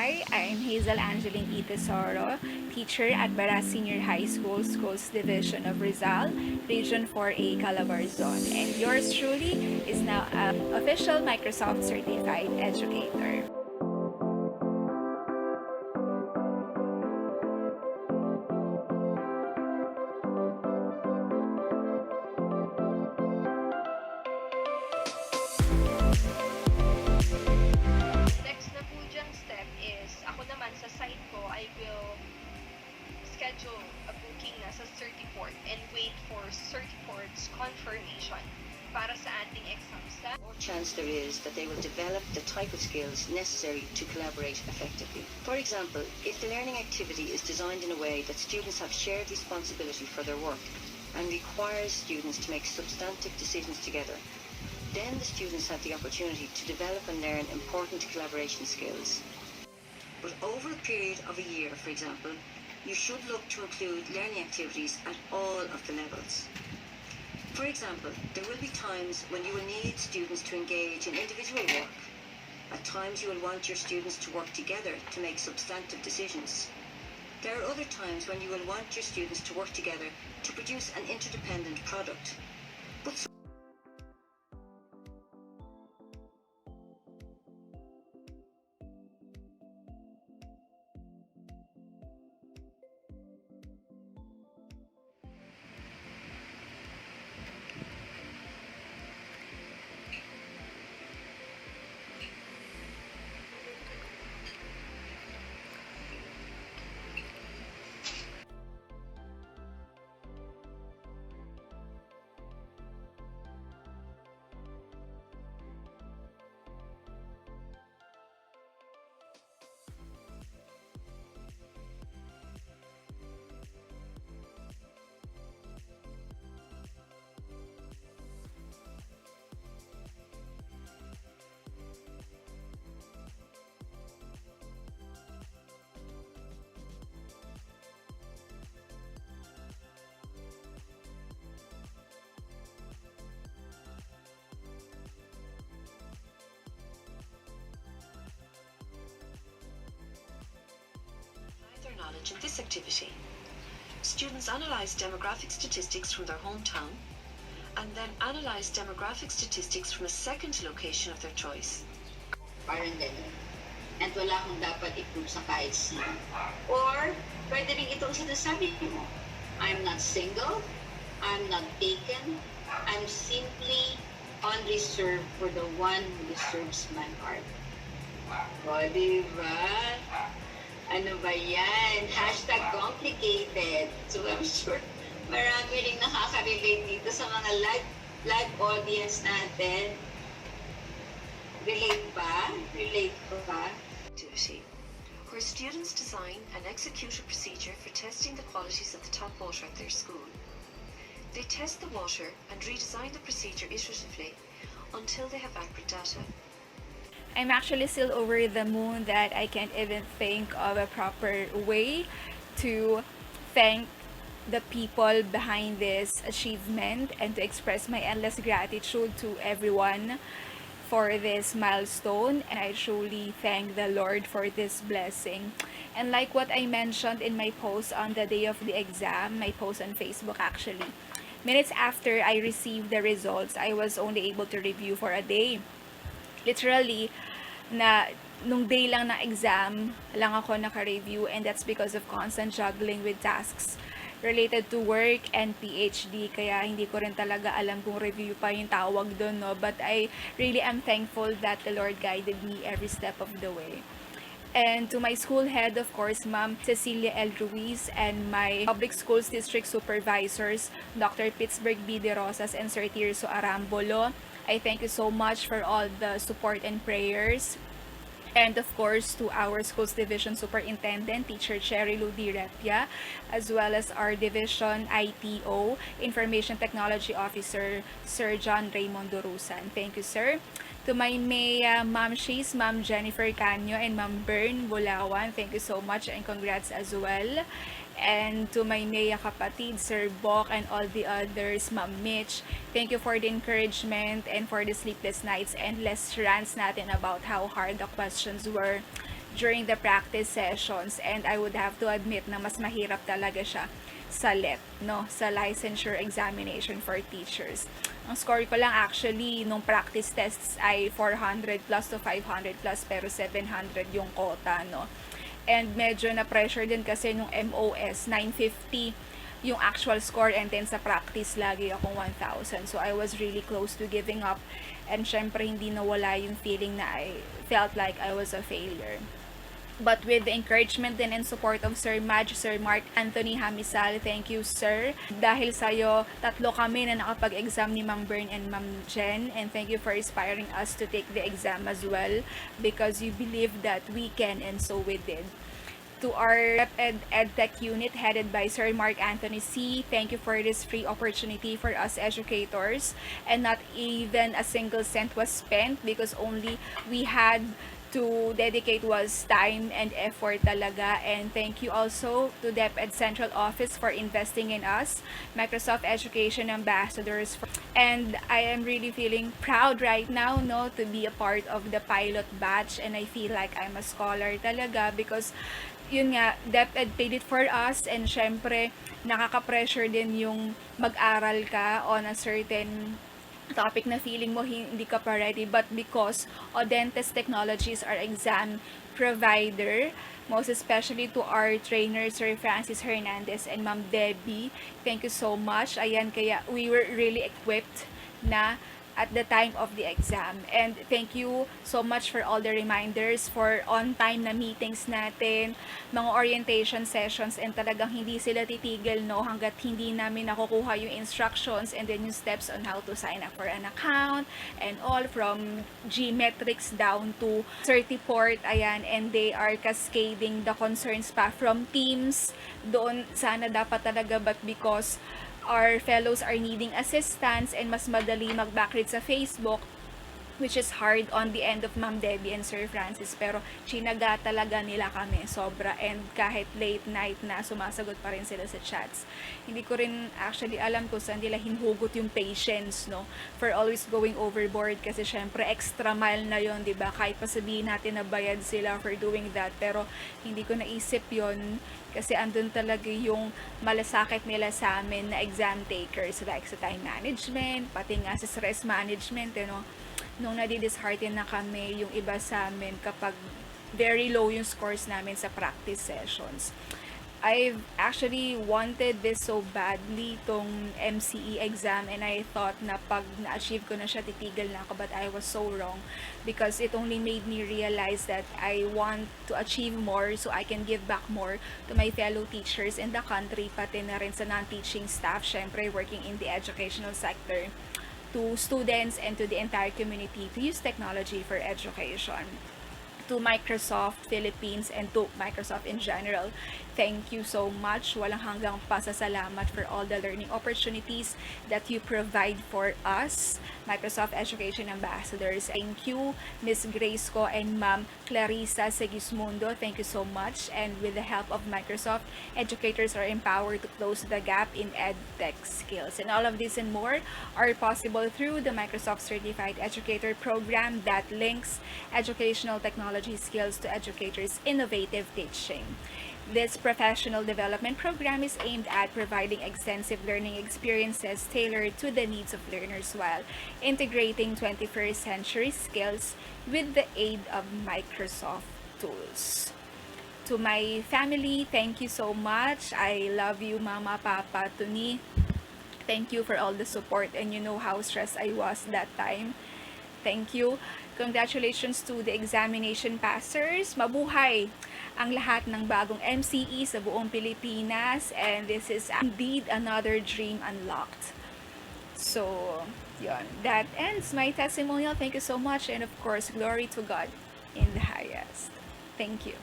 Hi, I'm Hazel Angeline E. Tesoro, teacher at Baras Senior High School, Schools Division of Rizal, Region 4A, Calabarzon. And yours truly is now an official Microsoft Certified Educator. Next na po dyang step is, ako naman sa site ko, I will schedule a booking na sa Certiport and wait for Certiport's confirmation para sa ating exam step. More chance there is that they will develop the type of skills necessary to collaborate effectively. For example, if the learning activity is designed in a way that students have shared responsibility for their work and requires students to make substantive decisions together, then the students have the opportunity to develop and learn important collaboration skills. But over a period of a year, for example, you should look to include learning activities at all of the levels. For example, there will be times when you will need students to engage in individual work. At times you will want your students to work together to make substantive decisions. There are other times when you will want your students to work together to produce an interdependent product. But their knowledge in this activity. Students analyze demographic statistics from their hometown and then analyze demographic statistics from a second location of their choice. Parang ganun. And wala kang dapat i-prove sa kahit sino. Or, pwede rin itong sinasabi mo, I'm not single, I'm not taken, I'm simply on reserve for the one who deserves my heart. O, diba? Ano ba yan? Hashtag complicated. So, I'm sure marami rin nakaka-relate dito sa mga live audience natin. Relate ba? Relate ba? Activity, where students design and execute a procedure for testing the qualities of the tap water at their school. They test the water and redesign the procedure iteratively until they have accurate data. I'm actually still over the moon that I can't even think of a proper way to thank the people behind this achievement and to express my endless gratitude to everyone for this milestone, and I truly thank the Lord for this blessing. And like what I mentioned in my post on the day of the exam, my post on Facebook actually, minutes after I received the results, I was only able to review for a day. Literally, na nung day lang ng exam lang ako naka-review, and that's because of constant juggling with tasks related to work and PhD, kaya hindi ko rin talaga alam kung review pa yung tawag doon, no? But I really am thankful that the Lord guided me every step of the way. And to my school head, of course, Ma'am Cecilia L. Ruiz, and my public schools district supervisors, Dr. Pittsburgh B. De Rosas and Sir Tirso Arambolo, I thank you so much for all the support and prayers. And of course, to our schools division superintendent, Teacher Cherry Ludi Repia, as well as our division ITO, Information Technology Officer, Sir John Raymond Durusan. Thank you, sir. To my Maya, Ma'am Shays, Ma'am Jennifer Canyo, and Ma'am Bern Bulawan, thank you so much and congrats as well. And to my Maya kapatid, Sir Bok, and all the others, Ma'am Mitch, thank you for the encouragement and for the sleepless nights and less rants natin about how hard the questions were during the practice sessions, and I would have to admit na mas mahirap talaga siya sa LET, no? Sa licensure examination for teachers. Ang score ko lang actually nung practice tests ay 400 plus to 500 plus, pero 700 yung quota, no? And medyo na-pressure din kasi nung MOS, 950 yung actual score, and then sa practice lagi akong 1,000. So I was really close to giving up, and syempre hindi nawala yung feeling na I felt like I was a failure. But with the encouragement din and support of Sir Madge, Sir Mark Anthony Hamisal, thank you, sir. Dahil sa'yo, tatlo kami na nakapag-exam ni Ma'am Bern and Ma'am Jen, and thank you for inspiring us to take the exam as well, because you believe that we can, and so we did. To our DepEd EdTech unit headed by Sir Mark Anthony C., thank you for this free opportunity for us educators, and not even a single cent was spent, because only we had to dedicate was time and effort talaga. And thank you also to DepEd Central Office for investing in us, Microsoft Education Ambassadors, and I am really feeling proud right now, no, to be a part of the pilot batch, and I feel like I'm a scholar talaga, because yun nga, DepEd paid it for us, and syempre nakaka-pressure din yung mag-aral ka on a certain topic na feeling mo hindi ka pa ready, but because Audentes Technologies are exam provider, most especially to our trainer Sir Francis Hernandez and Ma'am Debbie, thank you so much. Ayan, kaya we were really equipped na at the time of the exam. And thank you so much for all the reminders, for on-time na meetings natin, mga orientation sessions, and talagang hindi sila titigil, no, hanggat hindi namin nakukuha yung instructions and then yung steps on how to sign up for an account and all, from G-metrics down to certiport, ayan, and they are cascading the concerns pa from teams. Doon sana dapat talaga, but because our fellows are needing assistance and mas madali mag-backread sa Facebook, which is hard on the end of Ma'am Debbie and Sir Francis, pero chinaga talaga nila kami sobra, and kahit late night na sumasagot pa rin sila sa chats. Hindi ko rin actually alam kung saan nila hinhugot yung patience, no, for always going overboard, kasi syempre extra mile na yon, di ba? Kahit pa sabihin natin na bayad sila for doing that, pero hindi ko naisip yon, kasi andun talaga yung malasakit nila sa amin na exam takers, like sa time management, pati nga sa stress management, you know, nung nadi-dishearten na kami yung iba sa amin kapag very low yung scores namin sa practice sessions. I've actually wanted this so badly, tong MCE exam, and I thought na pag na-achieve ko na siya, titigil na ako, but I was so wrong, because it only made me realize that I want to achieve more so I can give back more to my fellow teachers in the country, pati na rin sa non-teaching staff, syempre working in the educational sector, to students and to the entire community to use technology for education. To Microsoft Philippines and to Microsoft in general, thank you so much. Walang hanggang pasasalamat for all the learning opportunities that you provide for us, Microsoft Education Ambassadors. Thank you, Miss Grace Ko and Ma'am Clarissa Segismundo. Thank you so much. And with the help of Microsoft, educators are empowered to close the gap in EdTech skills. And all of this and more are possible through the Microsoft Certified Educator program that links educational technology skills to educators' innovative teaching. This professional development program is aimed at providing extensive learning experiences tailored to the needs of learners while integrating 21st century skills with the aid of Microsoft tools. To my family, thank you so much. I love you, Mama, Papa, Tuni. Thank you for all the support, and you know how stressed I was that time. Thank you. Congratulations to the examination passers. Mabuhay ang lahat ng bagong MCE sa buong Pilipinas, and this is indeed another dream unlocked. So, yun. That ends my testimonial. Thank you so much, and of course, glory to God in the highest. Thank you.